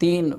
3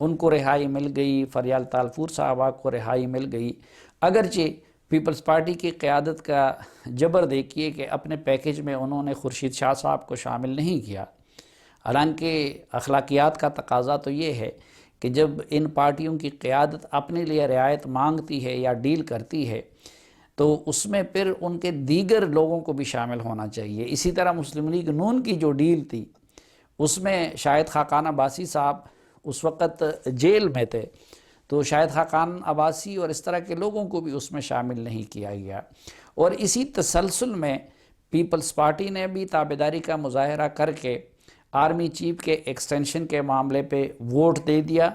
ان کو رہائی مل گئی، فریال تالپور صاحبہ کو رہائی مل گئی، اگرچہ پیپلز پارٹی کی قیادت کا جبر دیکھیے کہ اپنے پیکج میں انہوں نے خورشید شاہ صاحب کو شامل نہیں کیا۔ حالانکہ اخلاقیات کا تقاضا تو یہ ہے کہ جب ان پارٹیوں کی قیادت اپنے لیے رعایت مانگتی ہے یا ڈیل کرتی ہے تو اس میں پھر ان کے دیگر لوگوں کو بھی شامل ہونا چاہیے۔ اسی طرح مسلم لیگ نون کی جو ڈیل تھی اس میں شاہد خاقان عباسی صاحب اس وقت جیل میں تھے، تو شاہد خاقان عباسی اور اس طرح کے لوگوں کو بھی اس میں شامل نہیں کیا گیا، اور اسی تسلسل میں پیپلز پارٹی نے بھی تابعداری کا مظاہرہ کر کے آرمی چیف کے ایکسٹینشن کے معاملے پہ ووٹ دے دیا،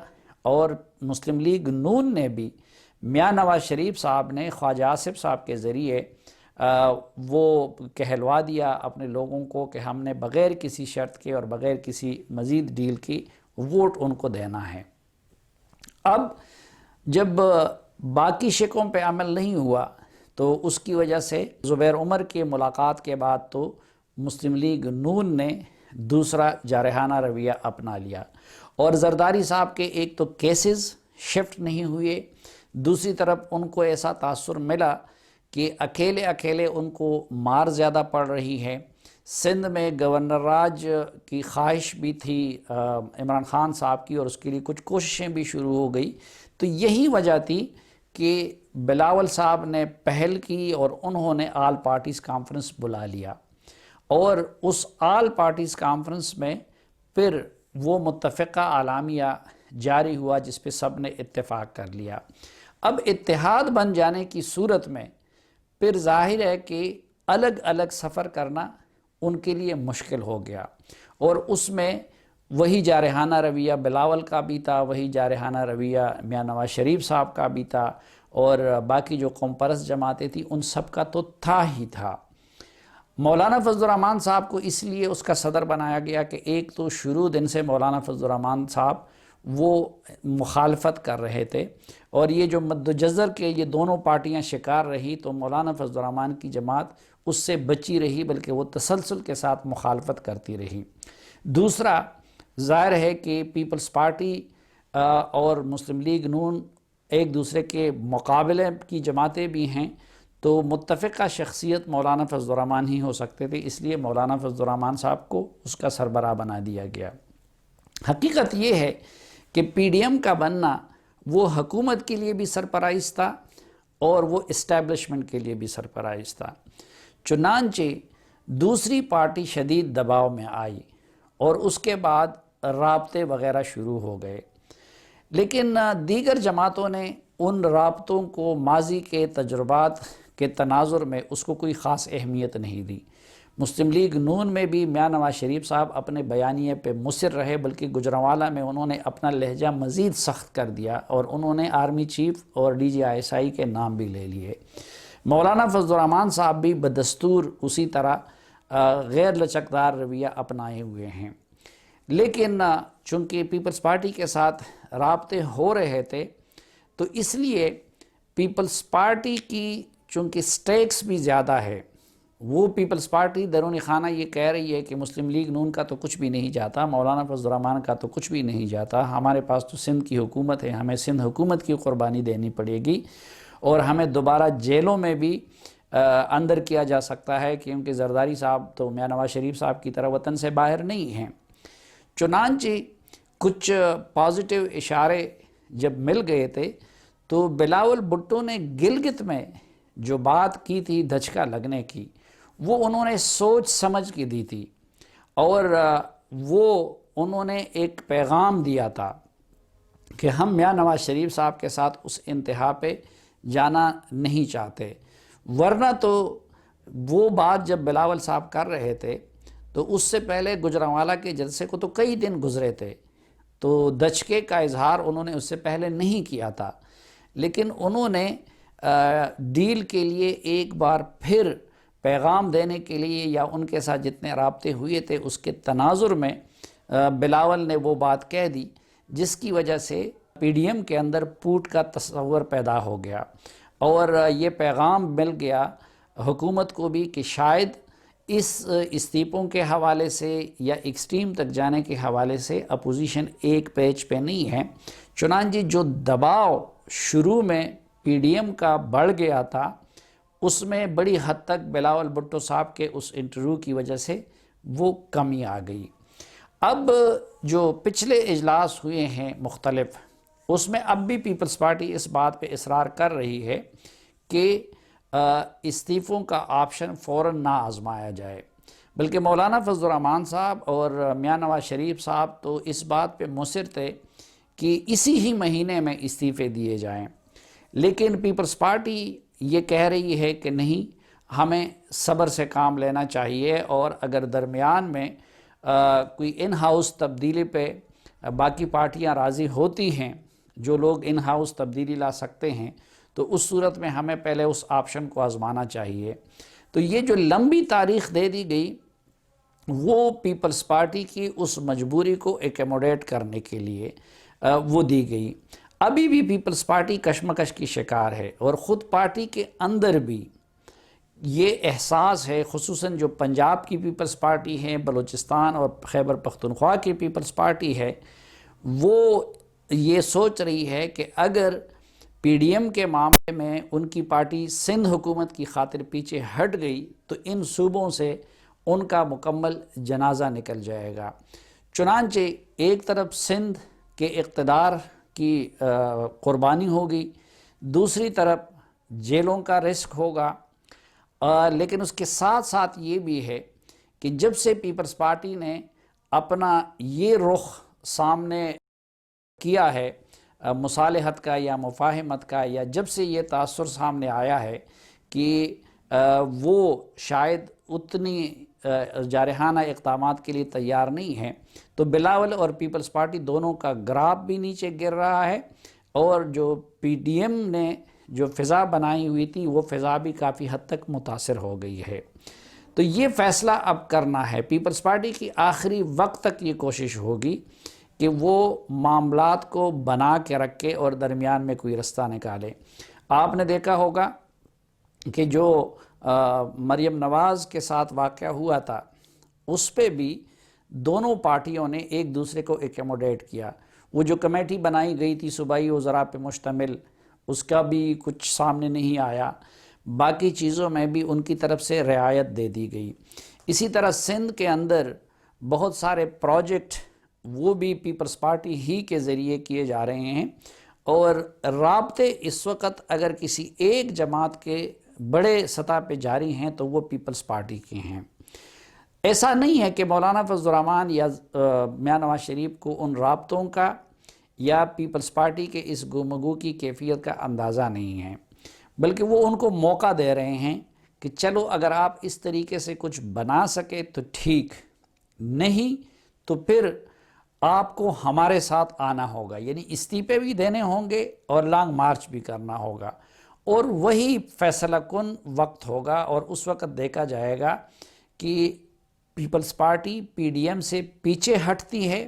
اور مسلم لیگ نون نے بھی میاں نواز شریف صاحب نے خواجہ آصف صاحب کے ذریعے وہ کہلوا دیا اپنے لوگوں کو کہ ہم نے بغیر کسی شرط کے اور بغیر کسی مزید ڈیل کی ووٹ ان کو دینا ہے۔ اب جب باقی شقوں پہ عمل نہیں ہوا تو اس کی وجہ سے زبیر عمر کے ملاقات کے بعد تو مسلم لیگ نون نے دوسرا جارحانہ رویہ اپنا لیا، اور زرداری صاحب کے ایک تو کیسز شفٹ نہیں ہوئے، دوسری طرف ان کو ایسا تاثر ملا کہ اکیلے ان کو مار زیادہ پڑ رہی ہے۔ سندھ میں گورنر راج کی خواہش بھی تھی عمران خان صاحب کی، اور اس کے لیے کچھ کوششیں بھی شروع ہو گئی، تو یہی وجہ تھی کہ بلاول صاحب نے پہل کی اور انہوں نے آل پارٹیز کانفرنس بلا لیا، اور اس آل پارٹیز کانفرنس میں پھر وہ متفقہ اعلامیہ جاری ہوا جس پہ سب نے اتفاق کر لیا۔ اب اتحاد بن جانے کی صورت میں پھر ظاہر ہے کہ الگ الگ سفر کرنا ان کے لیے مشکل ہو گیا، اور اس میں وہی جارحانہ رویہ بلاول کا بھی تھا، وہی جارحانہ رویہ میاں نواز شریف صاحب کا بھی تھا، اور باقی جو قوم پرست جماعتیں تھیں ان سب کا تو تھا ہی تھا۔ مولانا فضل الرحمن صاحب کو اس لیے اس کا صدر بنایا گیا کہ ایک تو شروع دن سے مولانا فضل الرحمن صاحب وہ مخالفت کر رہے تھے، اور یہ جو مد و جزر کے یہ دونوں پارٹیاں شکار رہی تو مولانا فضل الرحمن کی جماعت اس سے بچی رہی، بلکہ وہ تسلسل کے ساتھ مخالفت کرتی رہی۔ دوسرا ظاہر ہے کہ پیپلز پارٹی اور مسلم لیگ نون ایک دوسرے کے مقابلے کی جماعتیں بھی ہیں، تو متفقہ شخصیت مولانا فضل الرحمن ہی ہو سکتے تھے، اس لیے مولانا فضل الرحمن صاحب کو اس کا سربراہ بنا دیا گیا۔ حقیقت یہ ہے کہ پی ڈی ایم کا بننا وہ حکومت کے لیے بھی سرپرائز تھا اور وہ اسٹیبلشمنٹ کے لیے بھی سرپرائز تھا۔ چنانچہ دوسری پارٹی شدید دباؤ میں آئی اور اس کے بعد رابطے وغیرہ شروع ہو گئے، لیکن دیگر جماعتوں نے ان رابطوں کو ماضی کے تجربات کے تناظر میں اس کو کوئی خاص اہمیت نہیں دی۔ مسلم لیگ نون میں بھی میاں نواز شریف صاحب اپنے بیانیے پہ مصر رہے، بلکہ گجرانوالہ میں انہوں نے اپنا لہجہ مزید سخت کر دیا اور انہوں نے آرمی چیف اور D G I S I کے نام بھی لے لیے۔ مولانا فضل الرحمن صاحب بھی بدستور اسی طرح غیر لچکدار رویہ اپنائے ہوئے ہیں، لیکن چونکہ پیپلز پارٹی کے ساتھ رابطے ہو رہے تھے تو اس لیے پیپلز پارٹی کی چونکہ سٹیکس بھی زیادہ ہے، وہ پیپلز پارٹی درون خانہ یہ کہہ رہی ہے کہ مسلم لیگ نون کا تو کچھ بھی نہیں جاتا، مولانا فضل الرحمن کا تو کچھ بھی نہیں جاتا، ہمارے پاس تو سندھ کی حکومت ہے، ہمیں سندھ حکومت کی قربانی دینی پڑے گی، اور ہمیں دوبارہ جیلوں میں بھی اندر کیا جا سکتا ہے، کیونکہ زرداری صاحب تو میاں نواز شریف صاحب کی طرح وطن سے باہر نہیں ہیں۔ چنانچہ کچھ پازیٹیو اشارے جب مل گئے تھے تو بلاول بھٹو نے گلگت میں جو بات کی تھی دھچکا لگنے کی، وہ انہوں نے سوچ سمجھ کے دی تھی، اور وہ انہوں نے ایک پیغام دیا تھا کہ ہم میاں نواز شریف صاحب کے ساتھ اس انتہا پہ جانا نہیں چاہتے، ورنہ تو وہ بات جب بلاول صاحب کر رہے تھے تو اس سے پہلے گجرانوالہ کے جلسے کو تو کئی دن گزرے تھے، تو دھچکے کا اظہار انہوں نے اس سے پہلے نہیں کیا تھا، لیکن انہوں نے ڈیل کے لیے ایک بار پھر پیغام دینے کے لیے یا ان کے ساتھ جتنے رابطے ہوئے تھے اس کے تناظر میں بلاول نے وہ بات کہہ دی، جس کی وجہ سے پی ڈی ایم کے اندر پوٹ کا تصور پیدا ہو گیا، اور یہ پیغام مل گیا حکومت کو بھی کہ شاید اس استعفوں کے حوالے سے یا ایکسٹریم تک جانے کے حوالے سے اپوزیشن ایک پیج پہ نہیں ہے، چنانچہ جو دباؤ شروع میں پی ڈی ایم کا بڑھ گیا تھا اس میں بڑی حد تک بلاول بھٹو صاحب کے اس انٹرویو کی وجہ سے وہ کمی آ گئی۔ اب جو پچھلے اجلاس ہوئے ہیں مختلف، اس میں اب بھی پیپلز پارٹی اس بات پہ اصرار کر رہی ہے کہ استعفوں کا آپشن فوراً نہ آزمایا جائے، بلکہ مولانا فضل الرحمان صاحب اور میاں نواز شریف صاحب تو اس بات پہ مصر تھے کہ اسی ہی مہینے میں استعفے دیے جائیں، لیکن پیپلز پارٹی یہ کہہ رہی ہے کہ نہیں، ہمیں صبر سے کام لینا چاہیے، اور اگر درمیان میں کوئی ان ہاؤس تبدیلی پہ باقی پارٹیاں راضی ہوتی ہیں، جو لوگ ان ہاؤس تبدیلی لا سکتے ہیں، تو اس صورت میں ہمیں پہلے اس آپشن کو آزمانا چاہیے۔ تو یہ جو لمبی تاریخ دے دی گئی وہ پیپلز پارٹی کی اس مجبوری کو ایکوموڈیٹ کرنے کے لیے وہ دی گئی۔ ابھی بھی پیپلز پارٹی کشمکش کی شکار ہے، اور خود پارٹی کے اندر بھی یہ احساس ہے، خصوصاً جو پنجاب کی پیپلز پارٹی ہے، بلوچستان اور خیبر پختونخوا کی پیپلز پارٹی ہے، وہ یہ سوچ رہی ہے کہ اگر پی ڈی ایم کے معاملے میں ان کی پارٹی سندھ حکومت کی خاطر پیچھے ہٹ گئی تو ان صوبوں سے ان کا مکمل جنازہ نکل جائے گا۔ چنانچہ ایک طرف سندھ کے اقتدار کی قربانی ہوگی، دوسری طرف جیلوں کا رسک ہوگا، لیکن اس کے ساتھ ساتھ یہ بھی ہے کہ جب سے پیپلز پارٹی نے اپنا یہ رخ سامنے کیا ہے مصالحت کا یا مفاہمت کا، یا جب سے یہ تاثر سامنے آیا ہے کہ وہ شاید اتنی جارحانہ اقدامات کے لیے تیار نہیں ہیں، تو بلاول اور پیپلز پارٹی دونوں کا گراف بھی نیچے گر رہا ہے، اور جو پی ڈی ایم نے جو فضا بنائی ہوئی تھی وہ فضا بھی کافی حد تک متاثر ہو گئی ہے۔ تو یہ فیصلہ اب کرنا ہے پیپلز پارٹی کی، آخری وقت تک یہ کوشش ہوگی کہ وہ معاملات کو بنا کے رکھے اور درمیان میں کوئی رستہ نکالے۔ آپ نے دیکھا ہوگا کہ جو مریم نواز کے ساتھ واقعہ ہوا تھا، اس پہ بھی دونوں پارٹیوں نے ایک دوسرے کو ایکوموڈیٹ کیا۔ وہ جو کمیٹی بنائی گئی تھی صوبائی وزراء پہ مشتمل، اس کا بھی کچھ سامنے نہیں آیا، باقی چیزوں میں بھی ان کی طرف سے رعایت دے دی گئی۔ اسی طرح سندھ کے اندر بہت سارے پروجیکٹ وہ بھی پیپلز پارٹی ہی کے ذریعے کیے جا رہے ہیں، اور رابطے اس وقت اگر کسی ایک جماعت کے بڑے سطح پہ جاری ہیں تو وہ پیپلز پارٹی کے ہیں۔ ایسا نہیں ہے کہ مولانا فضل الرحمان یا میاں نواز شریف کو ان رابطوں کا یا پیپلز پارٹی کے اس گفتگو کی کیفیت کا اندازہ نہیں ہے، بلکہ وہ ان کو موقع دے رہے ہیں کہ چلو اگر آپ اس طریقے سے کچھ بنا سکے تو ٹھیک، نہیں تو پھر آپ کو ہمارے ساتھ آنا ہوگا، یعنی استعفے بھی دینے ہوں گے اور لانگ مارچ بھی کرنا ہوگا، اور وہی فیصلہ کن وقت ہوگا، اور اس وقت دیکھا جائے گا کہ peoples party P D M سے پیچھے ہٹتی ہے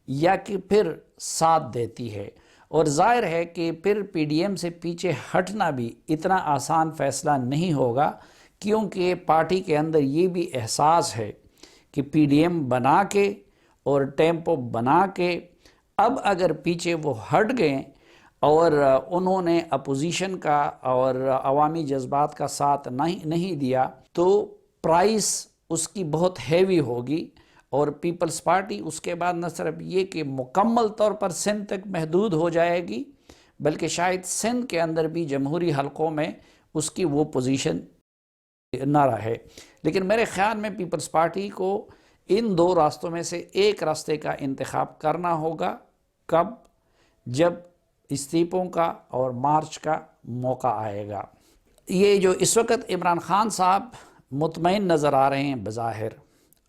یا کہ پھر ساتھ دیتی ہے۔ اور ظاہر ہے کہ پھر پی ڈی ایم سے پیچھے ہٹنا بھی اتنا آسان فیصلہ نہیں ہوگا، کیونکہ پارٹی کے اندر یہ بھی احساس ہے کہ پی ڈی ایم بنا کے اور ٹیمپو بنا کے اب اگر پیچھے وہ ہٹ گئے اور انہوں نے اپوزیشن کا اور عوامی جذبات کا ساتھ نہیں دیا، تو پرائس اس کی بہت ہیوی ہوگی، اور پیپلز پارٹی اس کے بعد نہ صرف یہ کہ مکمل طور پر سندھ تک محدود ہو جائے گی، بلکہ شاید سندھ کے اندر بھی جمہوری حلقوں میں اس کی وہ پوزیشن نہ رہے۔ لیکن میرے خیال میں پیپلز پارٹی کو ان دو راستوں میں سے ایک راستے کا انتخاب کرنا ہوگا۔ کب؟ جب استعفوں کا اور مارچ کا موقع آئے گا۔ یہ جو اس وقت عمران خان صاحب مطمئن نظر آ رہے ہیں بظاہر،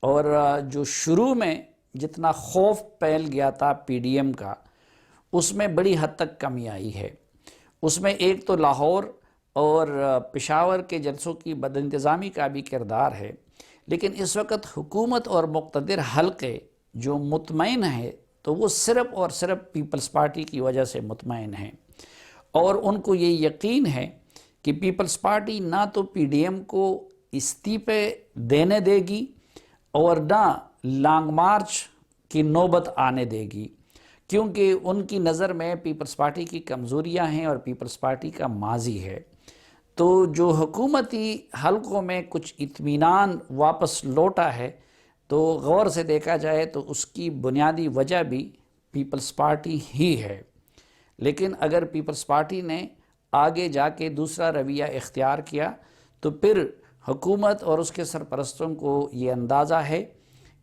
اور جو شروع میں جتنا خوف پھیل گیا تھا پی ڈی ایم کا، اس میں بڑی حد تک کمی آئی ہے۔ اس میں ایک تو لاہور اور پشاور کے جلسوں کی بد انتظامی کا بھی کردار ہے، لیکن اس وقت حکومت اور مقتدر حلقے جو مطمئن ہیں تو وہ صرف اور صرف پیپلز پارٹی کی وجہ سے مطمئن ہیں، اور ان کو یہ یقین ہے کہ پیپلز پارٹی نہ تو پی ڈی ایم کو استعفے دینے دے گی اور نہ لانگ مارچ کی نوبت آنے دے گی، کیونکہ ان کی نظر میں پیپلز پارٹی کی کمزوریاں ہیں اور پیپلز پارٹی کا ماضی ہے۔ تو جو حکومتی حلقوں میں کچھ اطمینان واپس لوٹا ہے، تو غور سے دیکھا جائے تو اس کی بنیادی وجہ بھی پیپلز پارٹی ہی ہے۔ لیکن اگر پیپلز پارٹی نے آگے جا کے دوسرا رویہ اختیار کیا تو پھر حکومت اور اس کے سرپرستوں کو یہ اندازہ ہے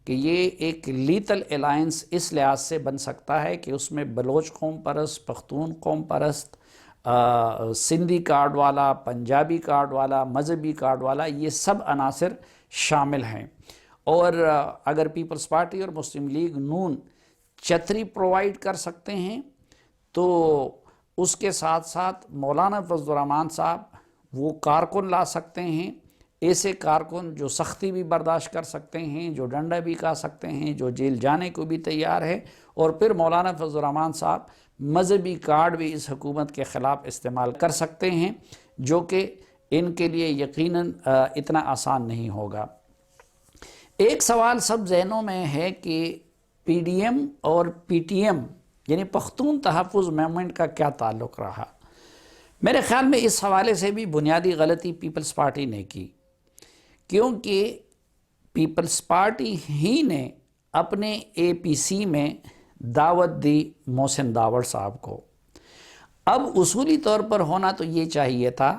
کہ یہ ایک لیتل الائنس اس لحاظ سے بن سکتا ہے کہ اس میں بلوچ قوم پرست، پختون قوم پرست، سندھی کارڈ والا، پنجابی کارڈ والا، مذہبی کارڈ والا، یہ سب عناصر شامل ہیں۔ اور اگر پیپلز پارٹی اور مسلم لیگ نون چھتری پرووائیڈ کر سکتے ہیں تو اس کے ساتھ ساتھ مولانا فضل الرحمان صاحب وہ کارکن لا سکتے ہیں، ایسے کارکن جو سختی بھی برداشت کر سکتے ہیں، جو ڈنڈا بھی کھا سکتے ہیں، جو جیل جانے کو بھی تیار ہے، اور پھر مولانا فضل الرحمان صاحب مذہبی کارڈ بھی اس حکومت کے خلاف استعمال کر سکتے ہیں، جو کہ ان کے لیے یقیناً اتنا آسان نہیں ہوگا۔ ایک سوال سب ذہنوں میں ہے کہ پی ڈی ایم اور پی ٹی ایم یعنی پختون تحفظ موومنٹ کا کیا تعلق رہا؟ میرے خیال میں اس حوالے سے بھی بنیادی غلطی پیپلز پارٹی نے کی، کیونکہ پیپلز پارٹی ہی نے اپنے اے پی سی میں دعوت دی محسن داوڑ صاحب کو۔ اب اصولی طور پر ہونا تو یہ چاہیے تھا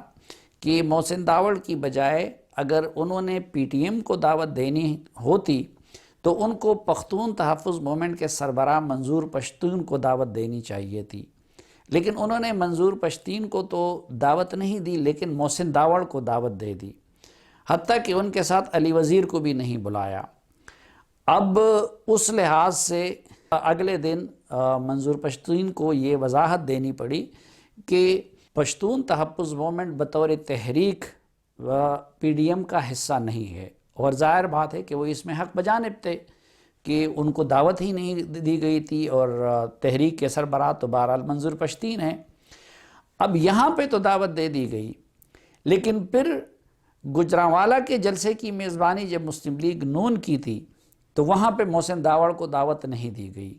کہ محسن داوڑ کی بجائے اگر انہوں نے پی ٹی ایم کو دعوت دینی ہوتی تو ان کو پختون تحفظ موومنٹ کے سربراہ منظور پشتین کو دعوت دینی چاہیے تھی، لیکن انہوں نے منظور پشتین کو تو دعوت نہیں دی لیکن محسن داوڑ کو دعوت دے دی، حتیٰ کہ ان کے ساتھ علی وزیر کو بھی نہیں بلایا۔ اب اس لحاظ سے اگلے دن منظور پشتین کو یہ وضاحت دینی پڑی کہ پشتون تحفظ موومنٹ بطور تحریک پی ڈی ایم کا حصہ نہیں ہے، اور ظاہر بات ہے کہ وہ اس میں حق بجانب تھے کہ ان کو دعوت ہی نہیں دی گئی تھی، اور تحریک کے سربراہ تو بہرحال منظور پشتین ہیں۔ اب یہاں پہ تو دعوت دے دی گئی، لیکن پھر گجرانوالہ کے جلسے کی میزبانی جب مسلم لیگ نون کی تھی تو وہاں پہ محسن داوڑ کو دعوت نہیں دی گئی۔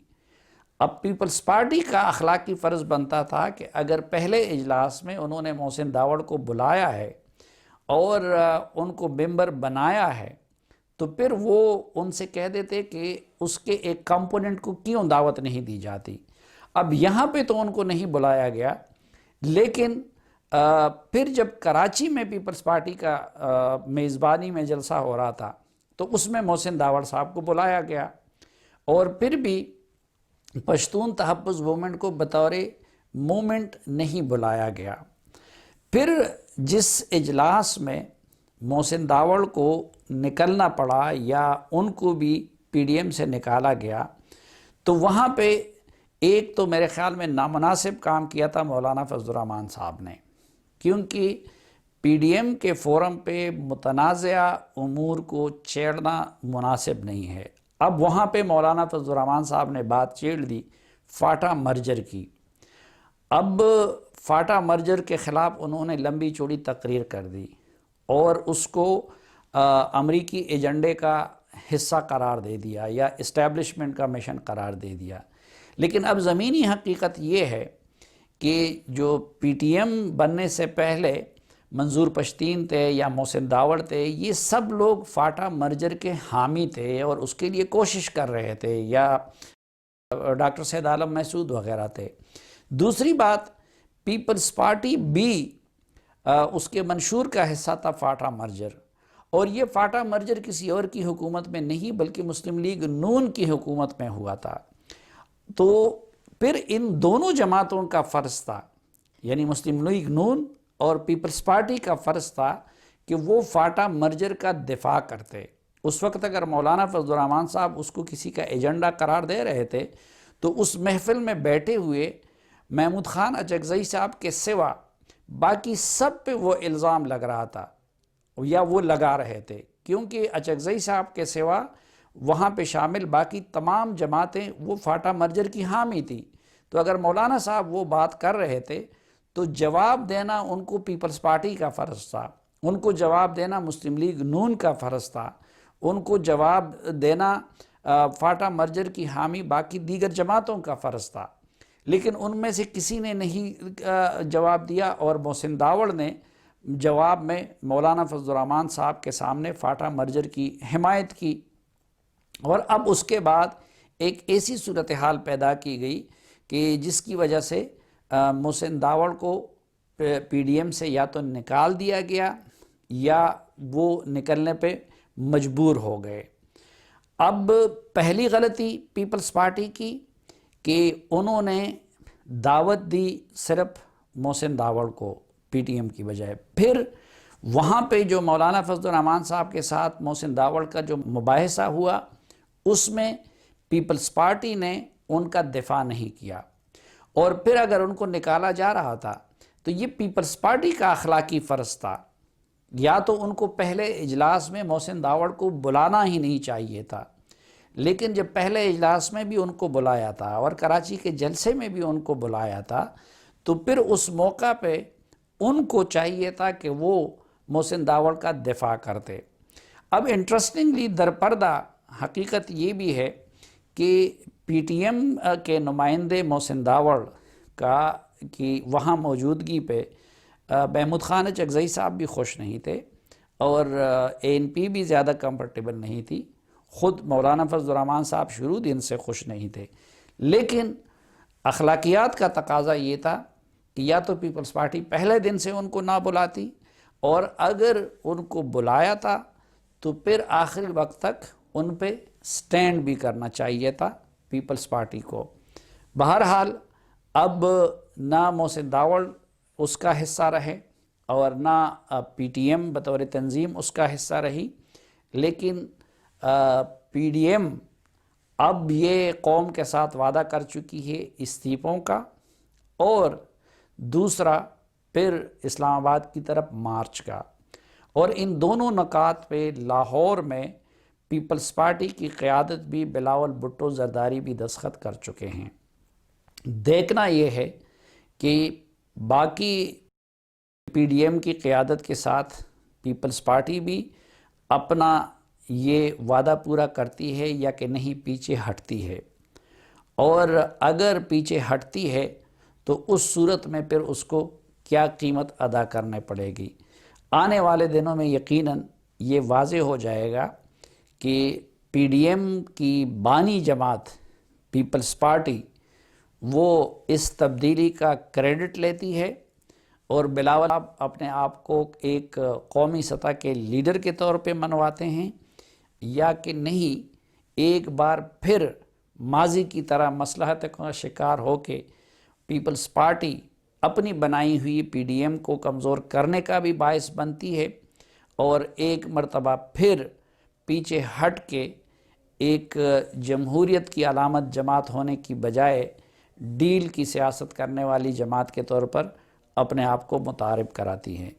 اب پیپلز پارٹی کا اخلاقی فرض بنتا تھا کہ اگر پہلے اجلاس میں انہوں نے محسن داوڑ کو بلایا ہے اور ان کو ممبر بنایا ہے تو پھر وہ ان سے کہہ دیتے کہ اس کے ایک کمپوننٹ کو کیوں دعوت نہیں دی جاتی۔ اب یہاں پہ تو ان کو نہیں بلایا گیا، لیکن پھر جب کراچی میں پیپلز پارٹی کا میزبانی میں جلسہ ہو رہا تھا تو اس میں محسن داوڑ صاحب کو بلایا گیا، اور پھر بھی پشتون تحفظ موومنٹ کو بطور موومنٹ نہیں بلایا گیا۔ پھر جس اجلاس میں محسن داوڑ کو نکلنا پڑا یا ان کو بھی پی ڈی ایم سے نکالا گیا، تو وہاں پہ ایک تو میرے خیال میں نامناسب کام کیا تھا مولانا فضل الرحمان صاحب نے، کیونکہ پی ڈی ایم کے فورم پہ متنازعہ امور کو چھیڑنا مناسب نہیں ہے۔ اب وہاں پہ مولانا فضل الرحمان صاحب نے بات چھیڑ دی فاٹا مرجر کی۔ اب فاٹا مرجر کے خلاف انہوں نے لمبی چوڑی تقریر کر دی اور اس کو امریکی ایجنڈے کا حصہ قرار دے دیا یا اسٹیبلشمنٹ کا مشن قرار دے دیا۔ لیکن اب زمینی حقیقت یہ ہے کہ جو پی ٹی ایم بننے سے پہلے منظور پشتین تھے یا محسن داوڑ تھے، یہ سب لوگ فاٹا مرجر کے حامی تھے اور اس کے لیے کوشش کر رہے تھے، یا ڈاکٹر سید عالم محسود وغیرہ تھے۔ دوسری بات، پیپلز پارٹی بھی اس کے منشور کا حصہ تھا فاٹا مرجر، اور یہ فاٹا مرجر کسی اور کی حکومت میں نہیں بلکہ مسلم لیگ نون کی حکومت میں ہوا تھا۔ تو پھر ان دونوں جماعتوں کا فرض تھا، یعنی مسلم لیگ نون اور پیپلز پارٹی کا فرض تھا کہ وہ فاٹا مرجر کا دفاع کرتے۔ اس وقت اگر مولانا فضل الرحمان صاحب اس کو کسی کا ایجنڈا قرار دے رہے تھے تو اس محفل میں بیٹھے ہوئے محمود خان اچکزئی صاحب کے سوا باقی سب پہ وہ الزام لگ رہا تھا یا وہ لگا رہے تھے، کیونکہ اچکزئی صاحب کے سوا وہاں پہ شامل باقی تمام جماعتیں وہ فاٹا مرجر کی حامی تھی۔ تو اگر مولانا صاحب وہ بات کر رہے تھے تو جواب دینا ان کو پیپلز پارٹی کا فرض تھا، ان کو جواب دینا مسلم لیگ نون کا فرض تھا، ان کو جواب دینا فاٹا مرجر کی حامی باقی دیگر جماعتوں کا فرض تھا، لیکن ان میں سے کسی نے نہیں جواب دیا، اور محسن داوڑ نے جواب میں مولانا فضل الرحمان صاحب کے سامنے فاٹا مرجر کی حمایت کی۔ اور اب اس کے بعد ایک ایسی صورتحال پیدا کی گئی کہ جس کی وجہ سے محسن داوڑ کو پی ڈی ایم سے یا تو نکال دیا گیا یا وہ نکلنے پہ مجبور ہو گئے۔ اب پہلی غلطی پیپلز پارٹی کی کہ انہوں نے دعوت دی صرف محسن داوڑ کو پی ٹی ایم کی بجائے، پھر وہاں پہ جو مولانا فضل الرحمان صاحب کے ساتھ محسن داوڑ کا جو مباحثہ ہوا اس میں پیپلز پارٹی نے ان کا دفاع نہیں کیا، اور پھر اگر ان کو نکالا جا رہا تھا تو یہ پیپلز پارٹی کا اخلاقی فرض تھا، یا تو ان کو پہلے اجلاس میں محسن داوڑ کو بلانا ہی نہیں چاہیے تھا، لیکن جب پہلے اجلاس میں بھی ان کو بلایا تھا اور کراچی کے جلسے میں بھی ان کو بلایا تھا، تو پھر اس موقع پہ ان کو چاہیے تھا کہ وہ محسن داوڑ کا دفاع کرتے۔ اب انٹرسٹنگلی درپردہ حقیقت یہ بھی ہے کہ پی ٹی ایم کے نمائندے محسن داوڑ کی وہاں موجودگی پہ محمود خان چغزئی صاحب بھی خوش نہیں تھے، اور اے این پی بھی زیادہ کمفرٹیبل نہیں تھی، خود مولانا فضل الرحمان صاحب شروع دن سے خوش نہیں تھے، لیکن اخلاقیات کا تقاضا یہ تھا کہ یا تو پیپلز پارٹی پہلے دن سے ان کو نہ بلاتی، اور اگر ان کو بلایا تھا تو پھر آخری وقت تک ان پہ سٹینڈ بھی کرنا چاہیے تھا پیپلز پارٹی کو۔ بہرحال اب نہ محسن داوڑ اس کا حصہ رہے اور نہ پی ٹی ایم بطور تنظیم اس کا حصہ رہی، لیکن پی ڈی ایم اب یہ قوم کے ساتھ وعدہ کر چکی ہے استعفوں کا، اور دوسرا پھر اسلام آباد کی طرف مارچ کا، اور ان دونوں نکات پہ لاہور میں پیپلز پارٹی کی قیادت بھی بلاول بھٹو زرداری بھی دستخط کر چکے ہیں۔ دیکھنا یہ ہے کہ باقی پی ڈی ایم کی قیادت کے ساتھ پیپلز پارٹی بھی اپنا یہ وعدہ پورا کرتی ہے یا کہ نہیں پیچھے ہٹتی ہے، اور اگر پیچھے ہٹتی ہے تو اس صورت میں پھر اس کو کیا قیمت ادا کرنے پڑے گی۔ آنے والے دنوں میں یقیناً یہ واضح ہو جائے گا کہ پی ڈی ایم کی بانی جماعت پیپلز پارٹی وہ اس تبدیلی کا کریڈٹ لیتی ہے، اور بلاول اپنے آپ کو ایک قومی سطح کے لیڈر کے طور پہ منواتے ہیں، یا کہ نہیں ایک بار پھر ماضی کی طرح مصلحت کا شکار ہو کے پیپلز پارٹی اپنی بنائی ہوئی پی ڈی ایم کو کمزور کرنے کا بھی باعث بنتی ہے، اور ایک مرتبہ پھر پیچھے ہٹ کے ایک جمہوریت کی علامت جماعت ہونے کی بجائے ڈیل کی سیاست کرنے والی جماعت کے طور پر اپنے آپ کو متعارف کراتی ہے۔